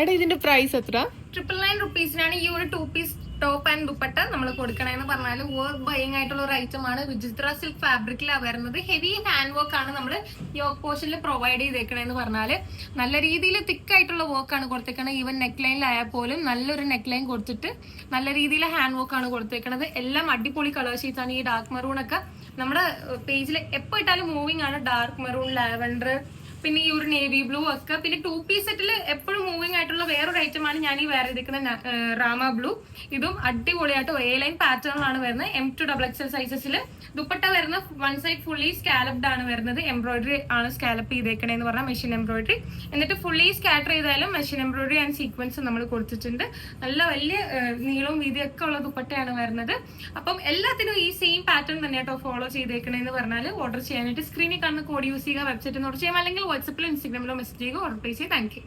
എടാ ഇതിന്റെ പ്രൈസ് എത്ര? 999 rupees-നാണ് ഈ ഒരു 2 പീസ് ടോപ്പ് ആൻഡ് ദുപ്പട്ട നമ്മൾ കൊടുക്കണമെന്ന് പറഞ്ഞാൽ വർക്ക് ബൈങ് ആയിട്ടുള്ള ഒരു ഐറ്റം ആണ്. വിചിത്ര സിൽക്ക് ഫാബ്രിക്കിലാണ് വരുന്നത്. ഹെവി ഹാൻഡ് വർക്ക് ആണ് നമ്മൾ യോക്ക് പോർഷനിൽ പ്രൊവൈഡ് ചെയ്തേക്കണെന്ന് പറഞ്ഞാല് നല്ല രീതിയിൽ തിക്ക് ആയിട്ടുള്ള വർക്കാണ് കൊടുത്തേക്കണത്. ഈവൻ നെക്ക് ലൈനിലായാൽ പോലും നല്ലൊരു നെക്ക് ലൈൻ കൊടുത്തിട്ട് നല്ല രീതിയിൽ ഹാൻഡ് വർക്ക് ആണ് കൊടുത്തേക്കണത്. എല്ലാം അടിപൊളി കളർ ഷീറ്റ്സ് ആണ്. ഈ ഡാർക്ക് മെറൂൺ ഒക്കെ നമ്മുടെ പേജിൽ എപ്പോൾ ഇട്ടാലും മൂവിങ് ആണ്. ഡാർക്ക് മെറൂൺ, ലാവൻഡർ, പിന്നെ ഈ ഒരു നേവി ബ്ലൂ ഒക്കെ. പിന്നെ 2 പീസ് സെറ്റിൽ എപ്പോഴും മൂവിങ് ആയിട്ടുള്ള വേറൊരു ഐറ്റം ആണ് ഞാൻ ഈ വേറെ ഇരിക്കുന്ന റാമ ബ്ലൂ. ഇതും അടിപൊളിയായിട്ട് എ ലൈൻ പാറ്റേണിലാണ് വരുന്നത്. M2XXL സൈസസിൽ. ദുപ്പട്ട വരുന്ന വൺ സൈഡ് ഫുള്ളി സ്കാലപ്ഡ് ആണ് വരുന്നത്. എംബ്രോയിഡറി ആണ് സ്കാലപ്പ് ചെയ്തേക്കണേന്ന് പറഞ്ഞാൽ മെഷീൻ എംബ്രോയിഡറി. എന്നിട്ട് ഫുള്ളി സ്കാറ്റർ ചെയ്താലും മെഷീൻ എംബ്രോയിഡറി ആൻഡ് സീക്വൻസ് നമ്മൾ കൊടുത്തിട്ടുണ്ട്. നല്ല വലിയ നീളവും വീതിയൊക്കെ ഉള്ള ദുപ്പട്ടയാണ് വരുന്നത്. അപ്പം എല്ലാത്തിനും ഈ സെയിം പാറ്റേൺ തന്നെ കേട്ടോ ഫോളോ ചെയ്തേക്കണേന്ന് പറഞ്ഞാൽ ഓർഡർ ചെയ്യാനായിട്ട് സ്ക്രീനിൽ കാണുന്ന കോഡ് യൂസ് ചെയ്യുക. വെബ്സൈറ്റിൽ നിന്ന് ഓർഡർ ചെയ്യാം, അല്ലെങ്കിൽ വാട്സപ്പിലോ ഇൻസ്റ്റാഗ്രാമിലോ മെസ്സേജ് ചെയ്യുക. ഓർഡർ പ്ലേസ് ചെയ്യുക. Thank you.